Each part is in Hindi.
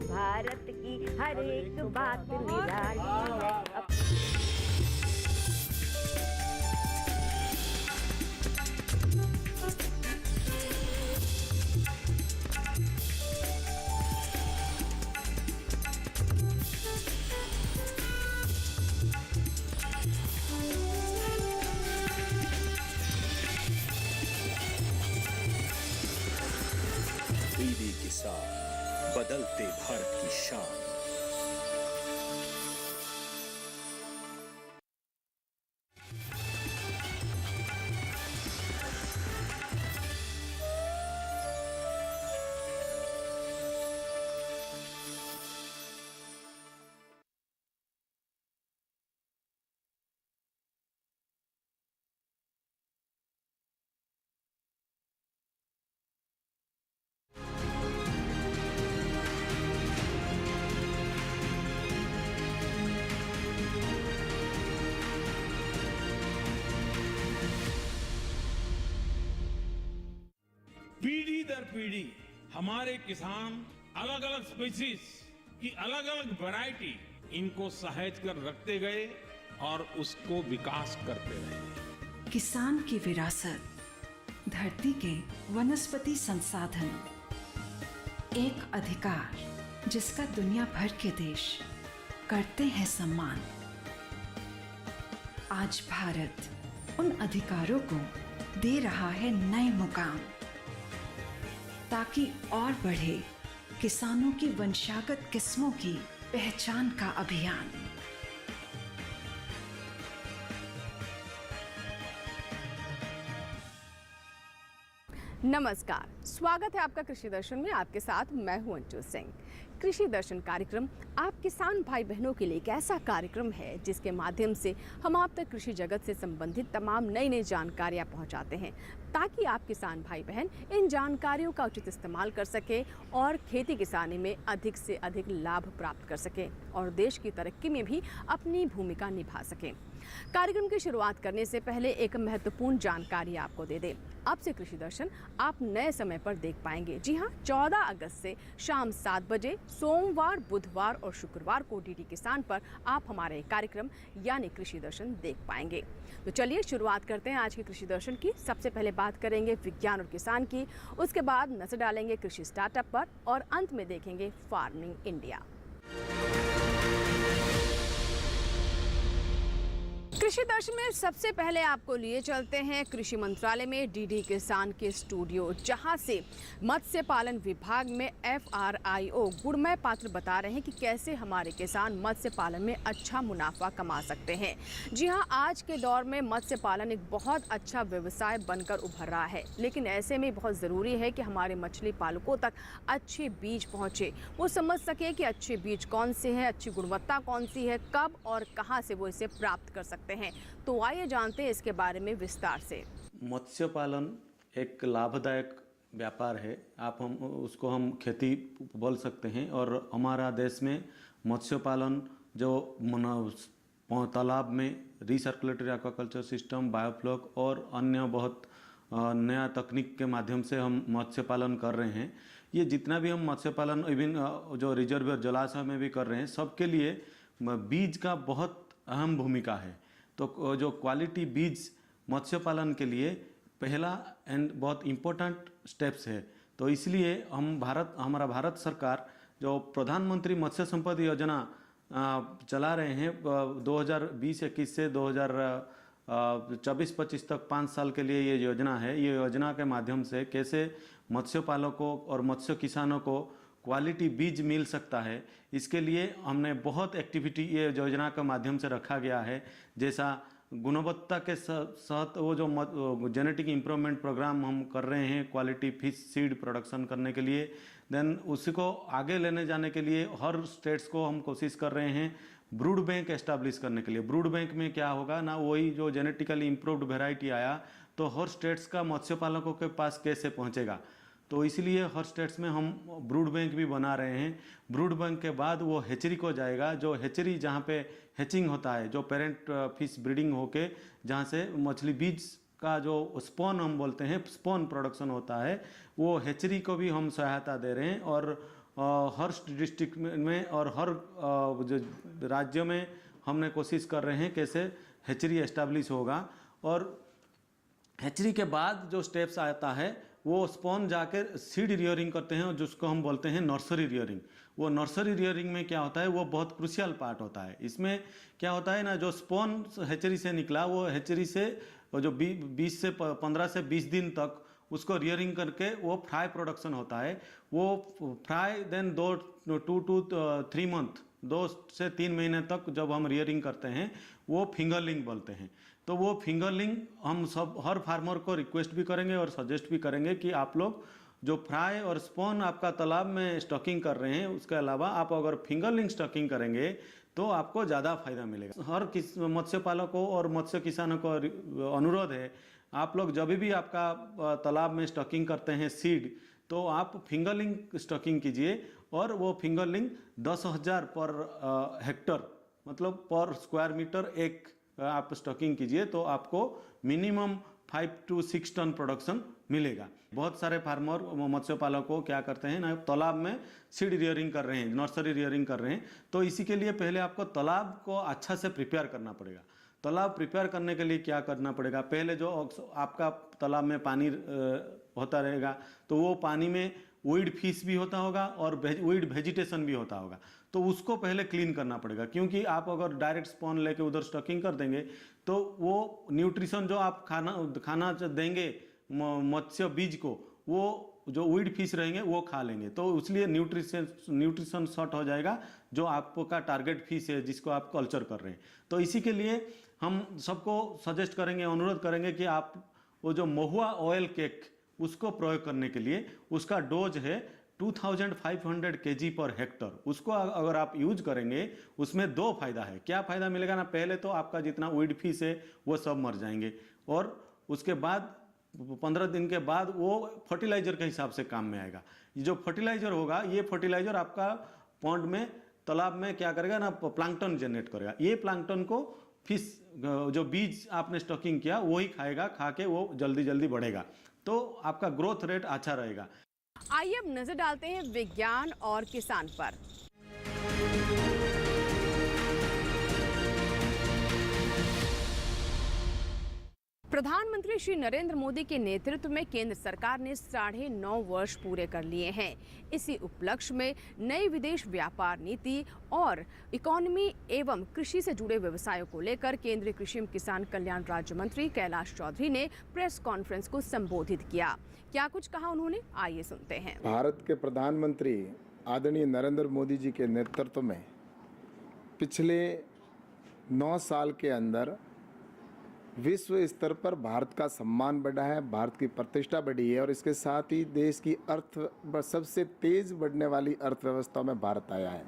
भारत की हर एक बात निराली है। डीडी किसान, बदलते भारत की शान। पीढ़ी दर पीढ़ी हमारे किसान अलग अलग स्पीसीज की अलग अलग वैरायटी इनको सहेज कर रखते गए और उसको विकास करते रहे। किसान की विरासत, धरती के वनस्पति संसाधन, एक अधिकार जिसका दुनिया भर के देश करते हैं सम्मान। आज भारत उन अधिकारों को दे रहा है नए मुकाम, ताकि और बढ़े किसानों की वंशागत किस्मों की पहचान का अभियान। नमस्कार, स्वागत है आपका कृषि दर्शन में। आपके साथ मैं हूं अंशु सिंह। कृषि दर्शन कार्यक्रम आप किसान भाई बहनों के लिए एक ऐसा कार्यक्रम है जिसके माध्यम से हम आप तक कृषि जगत से संबंधित तमाम नई नई जानकारियां पहुंचाते हैं, ताकि आप किसान भाई बहन इन जानकारियों का उचित इस्तेमाल कर सके और खेती किसानी में अधिक से अधिक लाभ प्राप्त कर सके और देश की तरक्की में भी अपनी भूमिका निभा सके। कार्यक्रम की शुरुआत करने से पहले एक महत्वपूर्ण जानकारी आपको दे दें। अब से कृषि दर्शन आप नए समय पर देख पाएंगे। जी हां, 14 अगस्त से शाम 7 बजे सोमवार, बुधवार और शुक्रवार को डीडी किसान पर आप हमारे कार्यक्रम यानी कृषि दर्शन देख पाएंगे। तो चलिए शुरुआत करते हैं आज के कृषि दर्शन की। सबसे पहले बात करेंगे विज्ञान और किसान की, उसके बाद नजर डालेंगे कृषि स्टार्टअप पर और अंत में देखेंगे फार्मिंग इंडिया। कृषि दर्शन में सबसे पहले आपको लिए चलते हैं कृषि मंत्रालय में डीडी किसान के स्टूडियो, जहां से मत्स्य पालन विभाग में FRIO गुणमय पात्र बता रहे हैं कि कैसे हमारे किसान मत्स्य पालन में अच्छा मुनाफा कमा सकते हैं। जी हां, आज के दौर में मत्स्य पालन एक बहुत अच्छा व्यवसाय बनकर उभर रहा है, लेकिन ऐसे में बहुत ज़रूरी है कि हमारे मछली पालकों तक अच्छे बीज पहुँचे, वो समझ सके कि अच्छे बीज कौन से हैं, अच्छी गुणवत्ता कौन सी है, कब और कहाँ से वो इसे प्राप्त कर सकते हैं। तो आइए जानते हैं इसके बारे में विस्तार से। मत्स्य पालन एक लाभदायक व्यापार है। हम उसको खेती बोल सकते हैं। और हमारा देश में मत्स्य पालन जो तालाब में रिसर्कुलेटरी एक्वाकल्चर सिस्टम, बायोफ्लॉक और अन्य बहुत नया तकनीक के माध्यम से हम मत्स्य पालन कर रहे हैं। ये जितना भी हम मत्स्य पालन इवन जो रिजर्व जलाशय में भी कर रहे हैं, सबके लिए बीज का बहुत अहम भूमिका है। तो जो क्वालिटी बीज मत्स्य पालन के लिए पहला एंड बहुत इम्पोर्टेंट स्टेप्स है। तो इसलिए हमारा भारत सरकार जो प्रधानमंत्री मत्स्य संपदा योजना चला रहे हैं 2020-21 से 2024-25 तक 5 साल के लिए ये योजना है। ये योजना के माध्यम से कैसे मत्स्य पालकों और मत्स्य किसानों को क्वालिटी बीज मिल सकता है, इसके लिए हमने बहुत एक्टिविटी ये योजना के माध्यम से रखा गया है। जैसा गुणवत्ता के साथ वो जो जेनेटिक इम्प्रूवमेंट प्रोग्राम हम कर रहे हैं क्वालिटी फिश सीड प्रोडक्शन करने के लिए, देन उसी को आगे लेने जाने के लिए हर स्टेट्स को हम कोशिश कर रहे हैं ब्रूड बैंक एस्टैब्लिश करने के लिए। ब्रूड बैंक में क्या होगा ना, वही जो जेनेटिकली इम्प्रूव्ड वेराइटी आया तो हर स्टेट्स का मत्स्य पालकों के पास कैसे पहुँचेगा। तो इसलिए हर स्टेट्स में हम ब्रूड बैंक भी बना रहे हैं। ब्रूड बैंक के बाद वो हेचरी को जाएगा, जो हेचरी जहाँ पे हैचिंग होता है, जो पेरेंट फिश ब्रीडिंग होके जहाँ से मछली बीज का जो स्पॉन हम बोलते हैं, स्पॉन प्रोडक्शन होता है, वो हेचरी को भी हम सहायता दे रहे हैं। और हर डिस्ट्रिक्ट में और हर जो राज्यों में हमने कोशिश कर रहे हैं कैसे हैचरी एस्टैब्लिश होगा। और हैचरी के बाद जो स्टेप्स आता है वो स्पॉन जाकर सीड रियरिंग करते हैं, जिसको हम बोलते हैं नर्सरी रियरिंग। वो नर्सरी रियरिंग में क्या होता है, वो बहुत क्रूशियल पार्ट होता है। इसमें क्या होता है ना, जो स्पॉन हैचरी से निकला वो हैचरी से जो 15 से 20 दिन तक उसको रियरिंग करके वो फ्राई प्रोडक्शन होता है। वो फ्राई देन 2 to 3 मंथ 2 से 3 महीने तक जब हम रियरिंग करते हैं वो फिंगरलिंग बोलते हैं। तो वो फिंगरलिंग हम सब हर फार्मर को रिक्वेस्ट भी करेंगे और सजेस्ट भी करेंगे कि आप लोग जो फ्राई और स्पॉन आपका तालाब में स्टॉकिंग कर रहे हैं, उसके अलावा आप अगर फिंगरलिंग स्टॉकिंग करेंगे तो आपको ज़्यादा फायदा मिलेगा। हर मत्स्य पालकों और मत्स्य किसानों को अनुरोध है, आप लोग जब भी आपका तालाब में स्टॉकिंग करते हैं सीड, तो आप फिंगरलिंग स्टॉकिंग कीजिए। और वो फिंगरलिंग 10,000 पर हेक्टर मतलब पर स्क्वायर मीटर एक आप स्टॉकिंग कीजिए तो आपको मिनिमम 5 to 6 टन प्रोडक्शन मिलेगा। बहुत सारे फार्मर मत्स्य पालकों क्या करते हैं ना, तालाब में सीड रियरिंग कर रहे हैं, नर्सरी रियरिंग कर रहे हैं। तो इसी के लिए पहले आपको तालाब को अच्छा से प्रिपेयर करना पड़ेगा। तालाब प्रिपेयर करने के लिए क्या करना पड़ेगा, पहले जो आपका तालाब में पानी होता रहेगा तो वो पानी में वीड फिश भी होता होगा और वीड वेजिटेशन भी होता होगा, तो उसको पहले क्लीन करना पड़ेगा। क्योंकि आप अगर डायरेक्ट स्पॉन लेके उधर स्टॉकिंग कर देंगे तो वो न्यूट्रिशन जो आप खाना देंगे मत्स्य बीज को, वो जो वीड फिश रहेंगे वो खा लेंगे, तो इसलिए न्यूट्रिशन शॉर्ट हो जाएगा जो आपका टारगेट फिश है जिसको आप कल्चर कर रहे हैं। तो इसी के लिए हम सबको सजेस्ट करेंगे, अनुरोध करेंगे कि आप वो जो महुआ ऑयल केक उसको प्रयोग करने के लिए उसका डोज है 2500 kg पर हेक्टर। उसको अगर आप यूज करेंगे उसमें 2 फायदा है। क्या फायदा मिलेगा ना, पहले तो आपका जितना वीड फिश है वो सब मर जाएंगे और उसके बाद 15 दिन के बाद वो फर्टिलाइजर के हिसाब से काम में आएगा। ये जो फर्टिलाइजर होगा, ये फर्टिलाइजर आपका पॉन्ड में तालाब में क्या करेगा ना, प्लांक्टन जनरेट करेगा। ये प्लांक्टन को फिश जो बीज आपने स्टॉकिंग किया वही खाएगा, खा के वो जल्दी जल्दी बढ़ेगा, तो आपका ग्रोथ रेट अच्छा रहेगा। आइए अब नजर डालते हैं विज्ञान और किसान पर। प्रधानमंत्री श्री नरेंद्र मोदी के नेतृत्व में केंद्र सरकार ने 9.5 वर्ष पूरे कर लिए हैं। इसी उपलक्ष्य में नई विदेश व्यापार नीति और इकोनॉमी एवं कृषि से जुड़े व्यवसायों को लेकर केंद्रीय कृषि एवं किसान कल्याण राज्य मंत्री कैलाश चौधरी ने प्रेस कॉन्फ्रेंस को संबोधित किया। क्या कुछ कहा उन्होंने, आइए सुनते हैं। भारत के प्रधानमंत्री आदरणीय नरेंद्र मोदी जी के नेतृत्व में पिछले 9 साल के अंदर विश्व स्तर पर भारत का सम्मान बढ़ा है, भारत की प्रतिष्ठा बढ़ी है और इसके साथ ही देश की सबसे तेज बढ़ने वाली अर्थव्यवस्था में भारत आया है।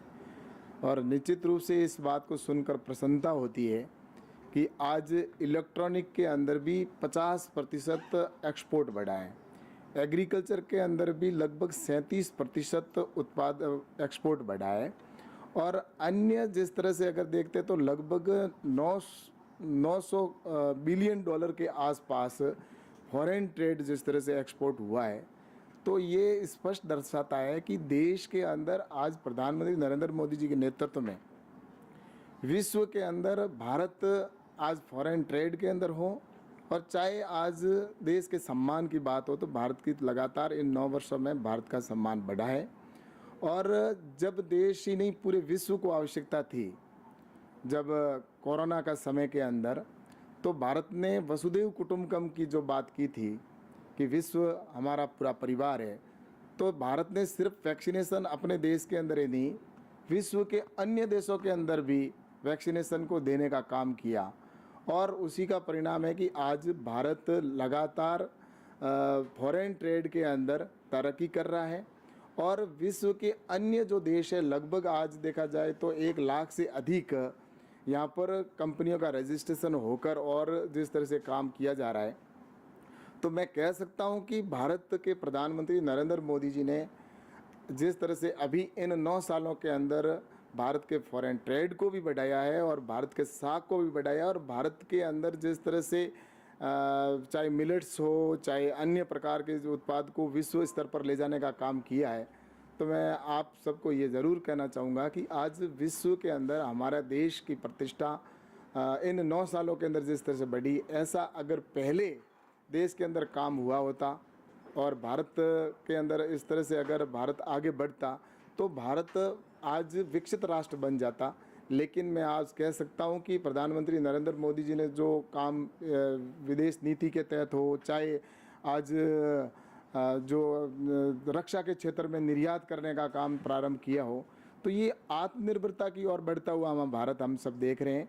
और निश्चित रूप से इस बात को सुनकर प्रसन्नता होती है कि आज इलेक्ट्रॉनिक के अंदर भी 50% एक्सपोर्ट बढ़ा है, एग्रीकल्चर के अंदर भी लगभग 37% उत्पाद एक्सपोर्ट बढ़ा है और अन्य जिस तरह से अगर देखते तो लगभग 900 बिलियन डॉलर के आसपास फॉरेन ट्रेड जिस तरह से एक्सपोर्ट हुआ है, तो ये स्पष्ट दर्शाता है कि देश के अंदर आज प्रधानमंत्री नरेंद्र मोदी जी के नेतृत्व में विश्व के अंदर भारत आज फॉरेन ट्रेड के अंदर हो और चाहे आज देश के सम्मान की बात हो तो भारत की लगातार इन 9 वर्षों में भारत का सम्मान बढ़ा है। और जब देश ही नहीं पूरे विश्व को आवश्यकता थी, जब कोरोना का समय के अंदर, तो भारत ने वसुधैव कुटुंबकम की जो बात की थी कि विश्व हमारा पूरा परिवार है, तो भारत ने सिर्फ वैक्सीनेशन अपने देश के अंदर ही नहीं, विश्व के अन्य देशों के अंदर भी वैक्सीनेशन को देने का काम किया और उसी का परिणाम है कि आज भारत लगातार फॉरेन ट्रेड के अंदर तरक्की कर रहा है और विश्व के अन्य जो देश है लगभग आज देखा जाए तो 1 लाख से अधिक यहाँ पर कंपनियों का रजिस्ट्रेशन होकर और जिस तरह से काम किया जा रहा है, तो मैं कह सकता हूँ कि भारत के प्रधानमंत्री नरेंद्र मोदी जी ने जिस तरह से अभी इन 9 सालों के अंदर भारत के फॉरेन ट्रेड को भी बढ़ाया है और भारत के साख को भी बढ़ाया और भारत के अंदर जिस तरह से चाहे मिलेट्स हो चाहे अन्य प्रकार के जो उत्पाद को विश्व स्तर पर ले जाने का काम किया है, तो मैं आप सबको ये ज़रूर कहना चाहूँगा कि आज विश्व के अंदर हमारा देश की प्रतिष्ठा इन 9 सालों के अंदर जिस तरह से बढ़ी, ऐसा अगर पहले देश के अंदर काम हुआ होता और भारत के अंदर इस तरह से अगर भारत आगे बढ़ता तो भारत आज विकसित राष्ट्र बन जाता। लेकिन मैं आज कह सकता हूं कि प्रधानमंत्री नरेंद्र मोदी जी ने जो काम विदेश नीति के तहत हो, चाहे आज जो रक्षा के क्षेत्र में निर्यात करने का काम प्रारंभ किया हो, तो ये आत्मनिर्भरता की ओर बढ़ता हुआ हम भारत हम सब देख रहे हैं।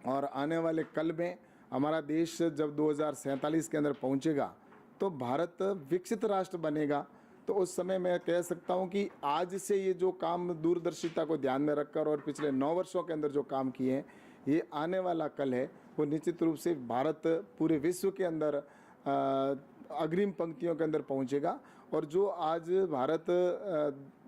और आने वाले कल में हमारा देश जब 2047 के अंदर पहुंचेगा तो भारत विकसित राष्ट्र बनेगा। तो उस समय मैं कह सकता हूं कि आज से ये जो काम दूरदर्शिता को ध्यान में रखकर और पिछले 9 वर्षों के अंदर जो काम किए हैं, ये आने वाला कल है वो निश्चित रूप से भारत पूरे विश्व के अंदर अग्रिम पंक्तियों के अंदर पहुंचेगा। और जो आज भारत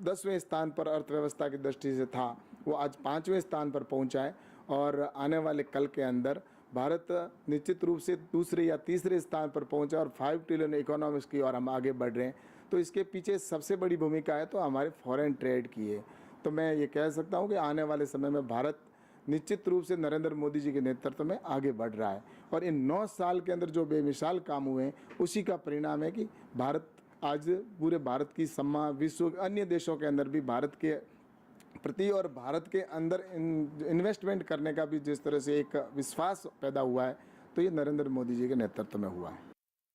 10वें स्थान पर अर्थव्यवस्था की दृष्टि से था, वो आज 5वें स्थान पर पहुंचा है। और आने वाले कल के अंदर भारत निश्चित रूप से दूसरे या तीसरे स्थान पर पहुंचा और 5 ट्रिलियन इकोनॉमिक्स की ओर हम आगे बढ़ रहे हैं। तो इसके पीछे सबसे बड़ी भूमिका है तो हमारे फॉरेन ट्रेड की है। तो मैं ये कह सकता हूँ कि आने वाले समय में भारत निश्चित रूप से नरेंद्र मोदी जी के नेतृत्व में आगे बढ़ रहा है। और इन 9 साल के अंदर जो बेमिसाल काम हुए हैं, उसी का परिणाम है कि भारत आज पूरे भारत की सम्मान विश्व अन्य देशों के अंदर भी भारत के प्रति और भारत के अंदर इन्वेस्टमेंट करने का भी जिस तरह से एक विश्वास पैदा हुआ है, तो ये नरेंद्र मोदी जी के नेतृत्व में हुआ है।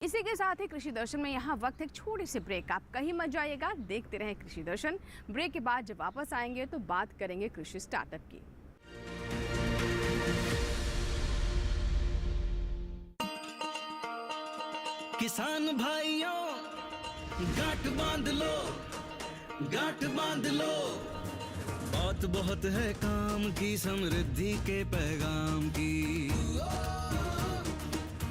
इसी के साथ ही कृषि दर्शन में यहाँ वक्त एक छोटे से ब्रेक। आप कहीं मत जाइएगा, देखते रहें कृषि दर्शन। ब्रेक के बाद जब वापस आएंगे तो बात करेंगे कृषि स्टार्टअप की। किसान भाइयों गांठ बांध लो, गांठ बांध लो, बात बहुत है काम की, समृद्धि के पैगाम की।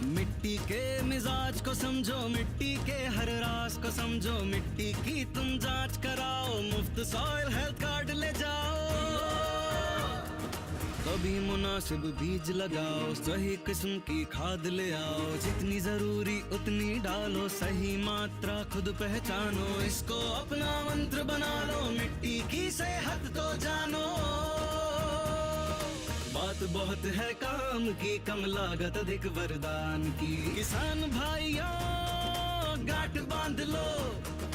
मिट्टी के मिजाज को समझो, मिट्टी के हर राज को समझो, मिट्टी की तुम जांच कराओ, मुफ्त सॉइल हेल्थ कार्ड ले जाओ। कभी मुनासिब बीज लगाओ, सही किस्म की खाद ले आओ, जितनी जरूरी उतनी डालो, सही मात्रा खुद पहचानो, इसको अपना मंत्र बना लो, मिट्टी की सेहत को जानो। बात बहुत है काम की, कम लागत अधिक वरदान की। किसान भाइयों गांठ बांध लो,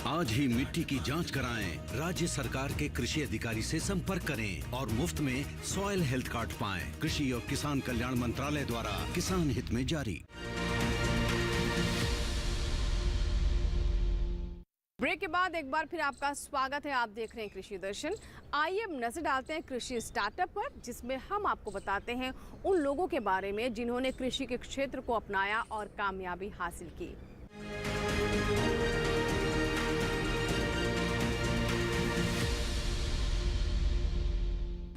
आज ही मिट्टी की जांच कराएं। राज्य सरकार के कृषि अधिकारी से संपर्क करें और मुफ्त में सॉइल हेल्थ कार्ड पाएं। कृषि और किसान कल्याण मंत्रालय द्वारा किसान हित में जारी। ब्रेक के बाद एक बार फिर आपका स्वागत है। आप देख रहे हैं कृषि दर्शन। आइए अब नजर डालते हैं कृषि स्टार्टअप पर, जिसमें हम आपको बताते हैं उन लोगों के बारे में जिन्होंने कृषि के क्षेत्र को अपनाया और कामयाबी हासिल की।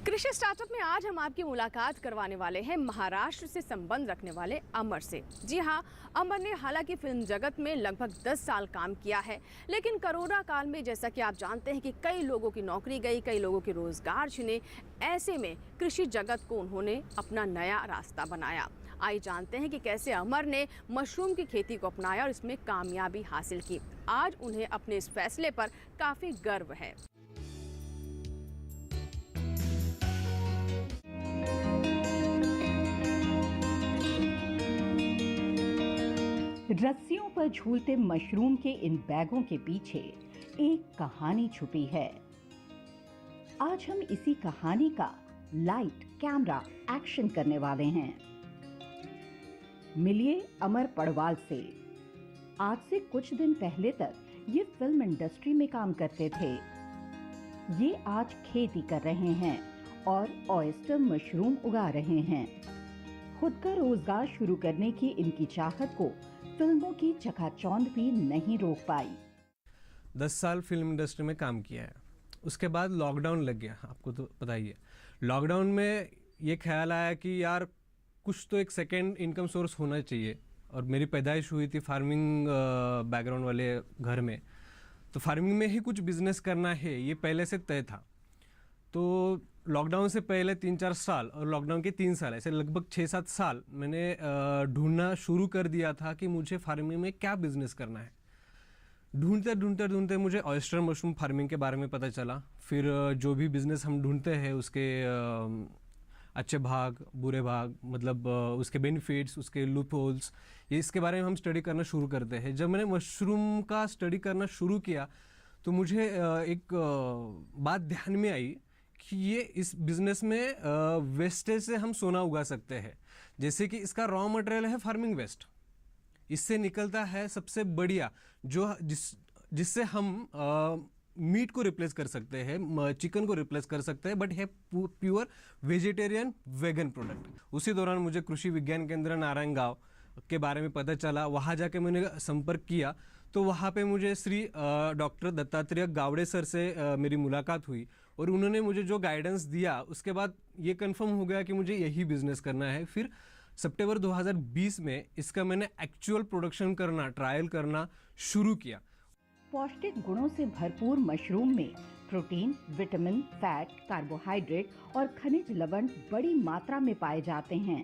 कृषि स्टार्टअप में आज हम आपकी मुलाकात करवाने वाले हैं महाराष्ट्र से संबंध रखने वाले अमर से। जी हाँ, अमर ने हालांकि फिल्म जगत में लगभग 10 साल काम किया है, लेकिन कोरोना काल में जैसा कि आप जानते हैं कि कई लोगों की नौकरी गई, कई लोगों के रोजगार छिने। ऐसे में कृषि जगत को उन्होंने अपना नया रास्ता बनाया। आइए जानते हैं कि कैसे अमर ने मशरूम की खेती को अपनाया और इसमें कामयाबी हासिल की। आज उन्हें अपने इस फैसले पर काफी गर्व है। रस्सियों पर झूलते मशरूम के इन बैगों के पीछे एक कहानी छुपी है। आज हम इसी कहानी का लाइट, कैमरा, एक्शन करने वाले हैं। मिलिए अमर पड़वाल से। आज से कुछ दिन पहले तक ये फिल्म इंडस्ट्री में काम करते थे। ये आज खेती कर रहे हैं और ऑयस्टर मशरूम उगा रहे हैं। खुद का रोजगार शुरू करने की इनकी चाहत को फिल्मों की चकाचौंध भी नहीं रोक पाई। 10 साल फिल्म इंडस्ट्री में काम किया है। उसके बाद लॉकडाउन लग गया, आपको तो पता ही है। लॉकडाउन में ये ख्याल आया कि यार कुछ तो एक सेकेंड इनकम सोर्स होना चाहिए। और मेरी पैदाइश हुई थी फार्मिंग बैकग्राउंड वाले घर में, तो फार्मिंग में ही कुछ बिजनेस करना है, ये पहले से तय था। तो लॉकडाउन से पहले 3-4 साल और लॉकडाउन के 3 साल, ऐसे लगभग 6-7 साल मैंने ढूंढना शुरू कर दिया था कि मुझे फार्मिंग में क्या बिजनेस करना है। ढूंढते मुझे ऑयस्टर मशरूम फार्मिंग के बारे में पता चला। फिर जो भी बिज़नेस हम ढूंढते हैं उसके अच्छे भाग, बुरे भाग, मतलब उसके बेनिफिट्स, उसके लूप होल्स, ये इसके बारे में हम स्टडी करना शुरू करते हैं। जब मैंने मशरूम का स्टडी करना शुरू किया तो मुझे एक बात ध्यान में आई कि ये इस बिज़नेस में वेस्टेज से हम सोना उगा सकते हैं। जैसे कि इसका रॉ मटेरियल है फार्मिंग वेस्ट, इससे निकलता है सबसे बढ़िया जो जिससे हम मीट को रिप्लेस कर सकते हैं, चिकन को रिप्लेस कर सकते हैं, बट है प्योर वेजिटेरियन वेगन प्रोडक्ट। उसी दौरान मुझे कृषि विज्ञान केंद्र नारायणगांव के बारे में पता चला। वहाँ जाके मैंने संपर्क किया तो वहाँ पे मुझे श्री डॉक्टर दत्तात्रेय गावड़े सर से मेरी मुलाकात हुई और उन्होंने मुझे जो गाइडेंस दिया उसके बाद ये कंफर्म हो गया कि मुझे यही बिजनेस करना है। फिर सितंबर 2020 में इसका मैंने एक्चुअल प्रोडक्शन करना, ट्रायल करना शुरू किया। पौष्टिक गुणों से भरपूर मशरूम में प्रोटीन, विटामिन, फैट, कार्बोहाइड्रेट और खनिज लवण बड़ी मात्रा में पाए जाते हैं।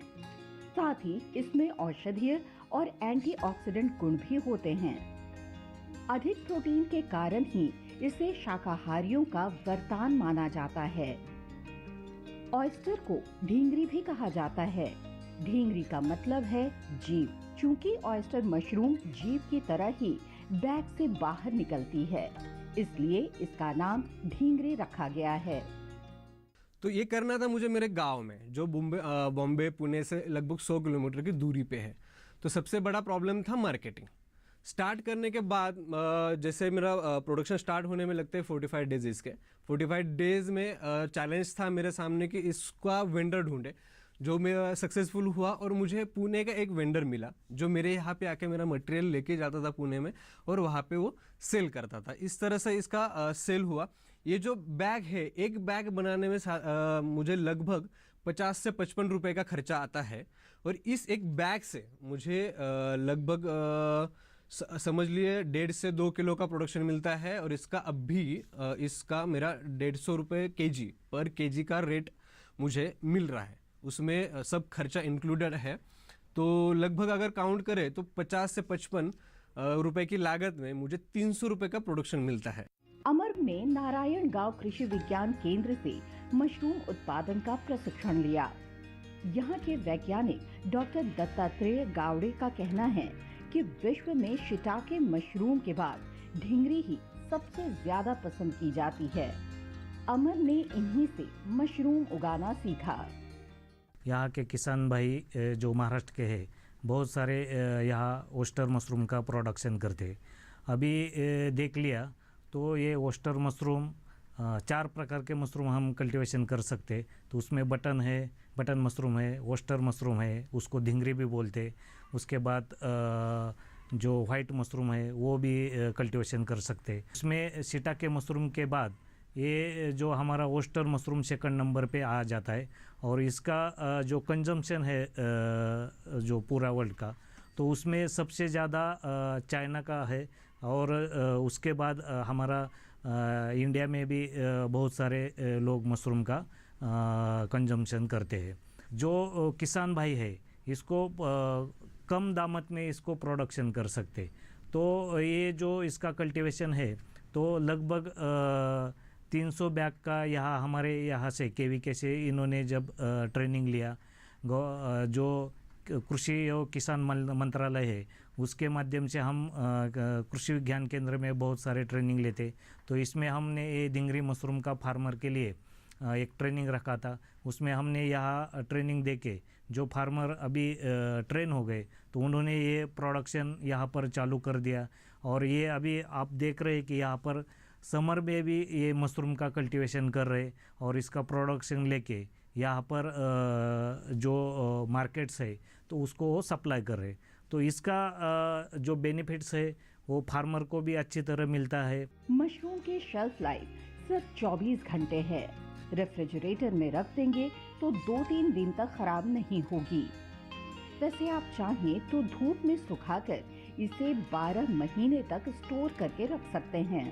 साथ ही इसमें औषधीय और एंटीऑक्सीडेंट गुण भी होते हैं। अधिक प्रोटीन के कारण ही इसे शाकाहारियों का वरदान माना जाता है। ऑयस्टर को ढींगरी भी कहा जाता है। ढींगरी का मतलब है जीव। चूंकि ऑयस्टर मशरूम जीव की तरह ही बैग से बाहर निकलती है, इसलिए इसका नाम ढींगरी रखा गया है। तो ये करना था मुझे मेरे गांव में, जो बॉम्बे पुणे से लगभग 100 किलोमीटर की दूरी पे है। तो सबसे बड़ा प्रॉब्लम था मार्केटिंग। स्टार्ट करने के बाद जैसे मेरा प्रोडक्शन स्टार्ट होने में लगते हैं 45 डेज। इसके 45 डेज में चैलेंज था मेरे सामने कि इसका वेंडर ढूंढे, जो मेरा सक्सेसफुल हुआ और मुझे पुणे का एक वेंडर मिला जो मेरे यहाँ पे आके मेरा मटेरियल लेके जाता था पुणे में और वहाँ पे वो सेल करता था। इस तरह से इसका सेल हुआ। ये जो बैग है, एक बैग बनाने में मुझे लगभग 50 से 55 रुपए का खर्चा आता है और इस एक बैग से मुझे लगभग समझ लिए 1.5 से 2 किलो का प्रोडक्शन मिलता है। और इसका अभी इसका मेरा 150 रुपये केजी पर केजी का रेट मुझे मिल रहा है। उसमें सब खर्चा इंक्लूडेड है। तो लगभग अगर काउंट करें तो 50 से 55 रुपए की लागत में मुझे 300 रुपए का प्रोडक्शन मिलता है। अमर में नारायणगांव कृषि विज्ञान केंद्र से मशरूम उत्पादन का प्रशिक्षण लिया। यहाँ के वैज्ञानिक डॉक्टर दत्तात्रेय गावड़े का कहना है कि विश्व में शिटाके मशरूम के बाद ढींगरी ही सबसे ज्यादा पसंद की जाती है। अमर ने इन्हीं से मशरूम उगाना सीखा। यहाँ के किसान भाई जो महाराष्ट्र के हैं, बहुत सारे यहाँ ओस्टर मशरूम का प्रोडक्शन करते। अभी देख लिया तो ये ओस्टर मशरूम 4 प्रकार के मशरूम हम कल्टीवेशन कर सकते। तो उसमें बटन मशरूम है, ओस्टर मशरूम है, उसको ढींगरी भी बोलते। उसके बाद जो वाइट मशरूम है वो भी कल्टीवेशन कर सकते। उसमें शिटाके मशरूम के बाद ये जो हमारा ओस्टर मशरूम सेकंड नंबर पे आ जाता है। और इसका जो कंजम्पशन है जो पूरा वर्ल्ड का, तो उसमें सबसे ज़्यादा चाइना का है। और उसके बाद हमारा इंडिया में भी बहुत सारे लोग मशरूम का कंजम्पशन करते हैं। जो किसान भाई है इसको कम दामत में इसको प्रोडक्शन कर सकते। तो ये जो इसका कल्टीवेशन है तो लगभग 300 बैग का यहाँ हमारे यहाँ से केवीके से इन्होंने जब ट्रेनिंग लिया, जो कृषि और किसान मंत्रालय है उसके माध्यम से हम कृषि विज्ञान केंद्र में बहुत सारे ट्रेनिंग लेते। तो इसमें हमने ये ढींगरी मशरूम का फार्मर के लिए एक ट्रेनिंग रखा था। उसमें हमने यहाँ ट्रेनिंग देके जो फार्मर अभी ट्रेन हो गए तो उन्होंने ये प्रोडक्शन यहाँ पर चालू कर दिया। और ये अभी आप देख रहे हैं कि यहाँ पर समर में भी ये मशरूम का कल्टीवेशन कर रहे और इसका प्रोडक्शन लेके यहाँ पर जो मार्केट्स है तो उसको वो सप्लाई कर रहे। तो इसका जो बेनिफिट्स है वो फार्मर को भी अच्छी तरह मिलता है। मशरूम की शेल्फ लाइफ सिर्फ 24 घंटे है। रेफ्रिजरेटर में रख देंगे तो 2-3 दिन तक खराब नहीं होगी। वैसे आप चाहें तो धूप में सुखाकर इसे 12 महीने तक स्टोर करके रख सकते हैं।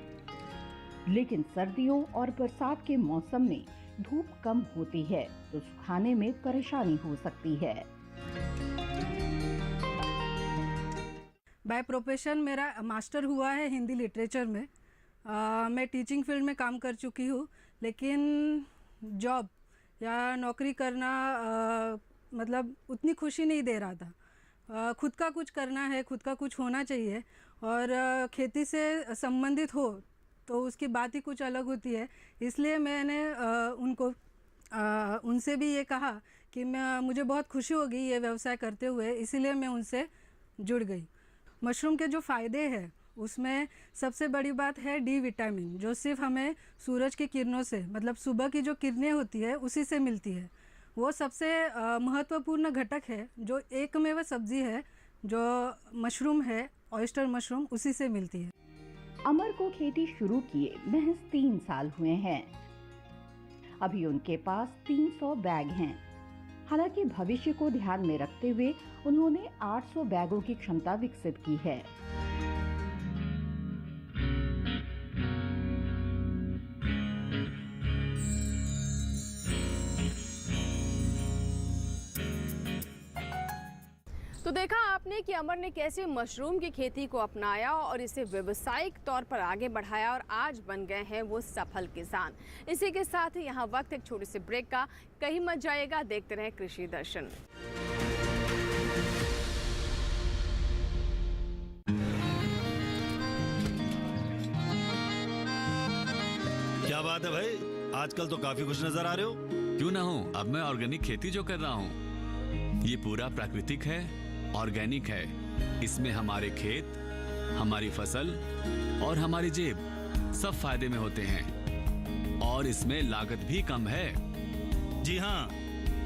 लेकिन सर्दियों और बरसात के मौसम में धूप कम होती है तो सुखाने में परेशानी हो सकती है। बाय प्रोफेशन मेरा मास्टर हुआ है हिंदी लिटरेचर में। मैं टीचिंग फील्ड में काम कर चुकी हूँ, लेकिन जॉब या नौकरी करना मतलब उतनी खुशी नहीं दे रहा था। खुद का कुछ करना है, खुद का कुछ होना चाहिए, और खेती से संबंधित हो तो उसकी बात ही कुछ अलग होती है। इसलिए मैंने उनसे भी ये कहा कि मुझे बहुत खुशी होगी ये व्यवसाय करते हुए, इसीलिए मैं उनसे जुड़ गई। मशरूम के जो फ़ायदे हैं उसमें सबसे बड़ी बात है डी विटामिन, जो सिर्फ हमें सूरज की किरणों से, मतलब सुबह की जो किरणें होती है उसी से मिलती है। वो सबसे महत्वपूर्ण घटक है, जो एकमेव सब्जी है जो मशरूम है, ऑयस्टर मशरूम, उसी से मिलती है। अमर को खेती शुरू किए महज 3 साल हुए हैं। अभी उनके पास 300 बैग हैं। हालांकि भविष्य को ध्यान में रखते हुए उन्होंने 800 बैगों की क्षमता विकसित की है। तो देखा आपने कि अमर ने कैसे मशरूम की खेती को अपनाया और इसे व्यावसायिक तौर पर आगे बढ़ाया और आज बन गए हैं वो सफल किसान। इसी के साथ ही यहाँ वक्त एक छोटे से ब्रेक का, कहीं मत जाइएगा, देखते रहें कृषि दर्शन। क्या बात है भाई, आजकल तो काफी खुश नजर आ रहे हो। क्यों ना हो, अब मैं ऑर्गेनिक खेती जो कर रहा हूँ ये पूरा प्राकृतिक है, ऑर्गेनिक है। इसमें हमारे खेत, हमारी फसल और हमारी जेब सब फायदे में होते हैं और इसमें लागत भी कम है। जी हाँ,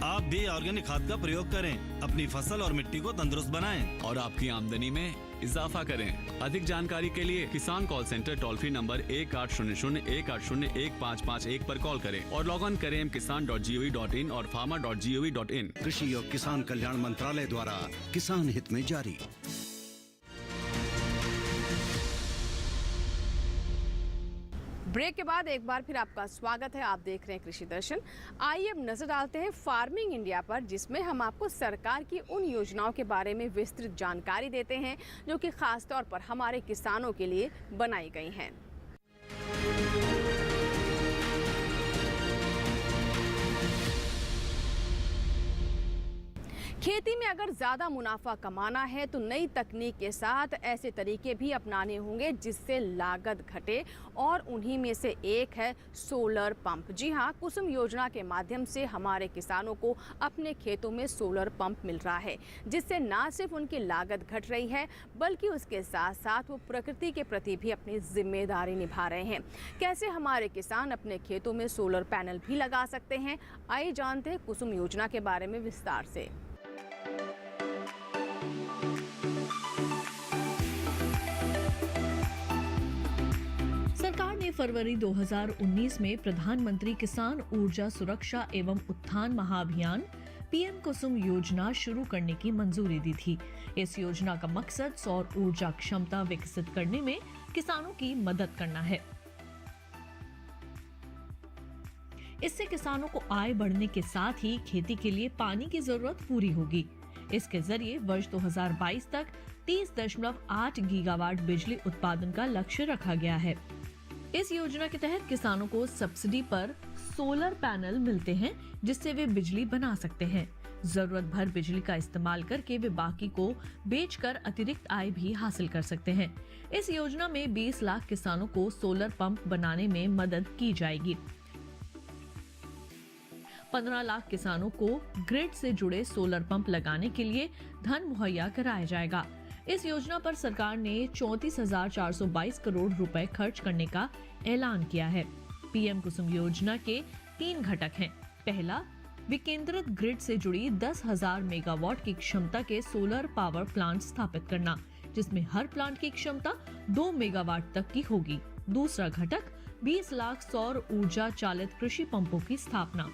आप भी ऑर्गेनिक खाद का प्रयोग करें, अपनी फसल और मिट्टी को तंदुरुस्त बनाएं और आपकी आमदनी में इजाफा करें। अधिक जानकारी के लिए किसान call centre toll free number 1800-180-1551 पर कॉल करें और लॉग ऑन करें kisan.gov.in और farmer.gov.in। कृषि और किसान कल्याण मंत्रालय द्वारा किसान हित में जारी। ब्रेक के बाद एक बार फिर आपका स्वागत है। आप देख रहे हैं कृषि दर्शन। आइए अब नजर डालते हैं फार्मिंग इंडिया पर, जिसमें हम आपको सरकार की उन योजनाओं के बारे में विस्तृत जानकारी देते हैं जो कि खास तौर पर हमारे किसानों के लिए बनाई गई हैं। खेती में अगर ज़्यादा मुनाफा कमाना है तो नई तकनीक के साथ ऐसे तरीके भी अपनाने होंगे जिससे लागत घटे, और उन्हीं में से एक है सोलर पंप। जी हाँ, कुसुम योजना के माध्यम से हमारे किसानों को अपने खेतों में सोलर पंप मिल रहा है, जिससे ना सिर्फ उनकी लागत घट रही है बल्कि उसके साथ साथ वो प्रकृति के प्रति भी अपनी जिम्मेदारी निभा रहे हैं। कैसे हमारे किसान अपने खेतों में सोलर पैनल भी लगा सकते हैं, आइए जानते हैं कुसुम योजना के बारे में विस्तार से। सरकार ने फरवरी 2019 में प्रधानमंत्री किसान ऊर्जा सुरक्षा एवं उत्थान महाअभियान पीएम कुसुम योजना शुरू करने की मंजूरी दी थी। इस योजना का मकसद सौर ऊर्जा क्षमता विकसित करने में किसानों की मदद करना है। इससे किसानों को आय बढ़ने के साथ ही खेती के लिए पानी की जरूरत पूरी होगी। इसके जरिए वर्ष 2022 तक 30.8 गीगावाट बिजली उत्पादन का लक्ष्य रखा गया है। इस योजना के तहत किसानों को सब्सिडी पर सोलर पैनल मिलते हैं, जिससे वे बिजली बना सकते हैं। जरूरत भर बिजली का इस्तेमाल करके वे बाकी को बेचकर अतिरिक्त आय भी हासिल कर सकते हैं। इस योजना में 20 लाख किसानों को सोलर पंप बनाने में मदद की जाएगी। 15 लाख किसानों को ग्रिड से जुड़े सोलर पंप लगाने के लिए धन मुहैया कराया जाएगा। इस योजना पर सरकार ने 34,422 करोड़ रुपए खर्च करने का ऐलान किया है। पीएम कुसुम योजना के 3 घटक हैं। पहला, विकेंद्रित ग्रिड से जुड़ी 10,000 मेगावाट की क्षमता के सोलर पावर प्लांट स्थापित करना, जिसमें हर प्लांट की क्षमता 2 मेगावाट तक की होगी। दूसरा घटक 20 लाख सौर ऊर्जा चालित कृषि पंपों की स्थापना।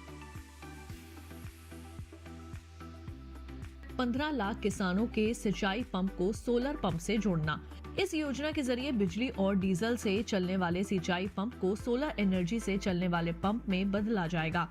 15 लाख किसानों के सिंचाई पंप को सोलर पंप से जोड़ना। इस योजना के जरिए बिजली और डीजल से चलने वाले सिंचाई पंप को सोलर एनर्जी से चलने वाले पंप में बदला जाएगा।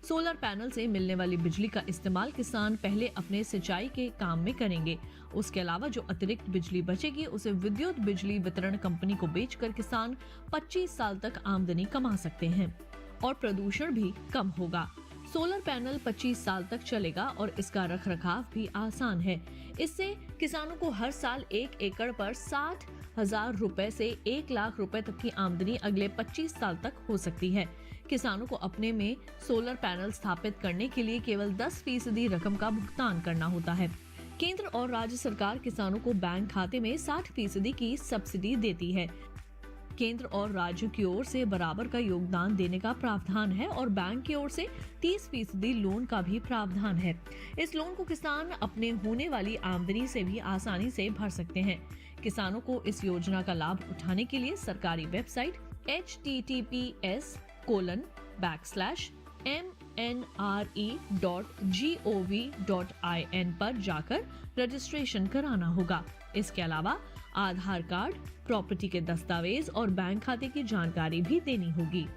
सोलर पैनल से मिलने वाली बिजली का इस्तेमाल किसान पहले अपने सिंचाई के काम में करेंगे। उसके अलावा जो अतिरिक्त बिजली बचेगी उसे विद्युत बिजली वितरण कंपनी को बेचकर किसान 25 साल तक आमदनी कमा सकते हैं और प्रदूषण भी कम होगा। सोलर पैनल 25 साल तक चलेगा और इसका रखरखाव भी आसान है। इससे किसानों को हर साल 1 एकड़ पर 60,000 रुपए से 1 लाख रुपए तक की आमदनी अगले 25 साल तक हो सकती है। किसानों को अपने में सोलर पैनल स्थापित करने के लिए केवल 10% रकम का भुगतान करना होता है। केंद्र और राज्य सरकार किसानों को बैंक खाते में 60% की सब्सिडी देती है। केंद्र और राज्य की ओर से बराबर का योगदान देने का प्रावधान है और बैंक की ओर से 30% लोन का भी प्रावधान है। इस लोन को किसान अपने होने वाली आमदनी से भी आसानी से भर सकते हैं। किसानों को इस योजना का लाभ उठाने के लिए सरकारी वेबसाइट https://mnre.gov.in पर जाकर रजिस्ट्रेशन कराना होगा। इसके अलावा आधार कार्ड, प्रॉपर्टी के दस्तावेज और बैंक खाते की जानकारी भी देनी होगी।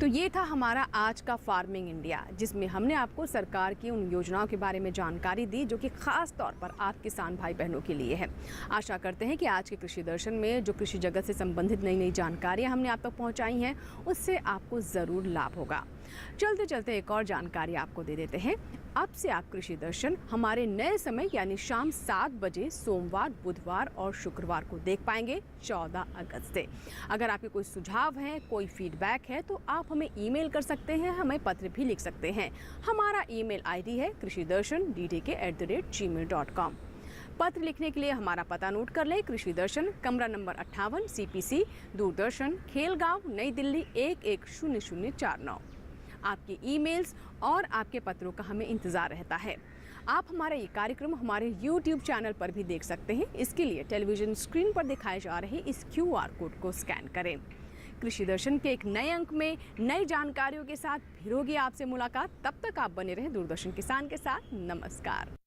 तो ये था हमारा आज का फार्मिंग इंडिया, जिसमें हमने आपको सरकार की उन योजनाओं के बारे में जानकारी दी जो कि खास तौर पर आप किसान भाई बहनों के लिए है। आशा करते हैं कि आज के कृषि दर्शन में जो कृषि जगत से संबंधित नई नई जानकारियां हमने आप तक पहुंचाई हैं, उससे आपको ज़रूर लाभ होगा। चलते चलते एक और जानकारी आपको दे देते हैं। अब से आप कृषि दर्शन हमारे नए समय यानी शाम 7 बजे सोमवार, बुधवार और शुक्रवार को देख पाएंगे 14 अगस्त से। अगर आपके कोई सुझाव हैं, कोई फीडबैक है तो आप हमें ईमेल कर सकते हैं, हमें पत्र भी लिख सकते हैं। हमारा ईमेल आईडी है krishidarshan@gmail.com। पत्र लिखने के लिए हमारा पता नोट कर लें। कृषि दर्शन, कमरा नंबर 58, CPC, दूरदर्शन, खेलगांव, नई दिल्ली 110049। आपकी ईमेल्स और आपके पत्रों का हमें इंतज़ार रहता है। आप हमारा ये कार्यक्रम हमारे YouTube चैनल पर भी देख सकते हैं। इसके लिए टेलीविज़न स्क्रीन पर दिखाए जा रहे इस QR कोड को स्कैन करें। कृषि दर्शन के एक नए अंक में नई जानकारियों के साथ फिर होगी आपसे मुलाकात। तब तक आप बने रहें दूरदर्शन किसान के साथ। नमस्कार।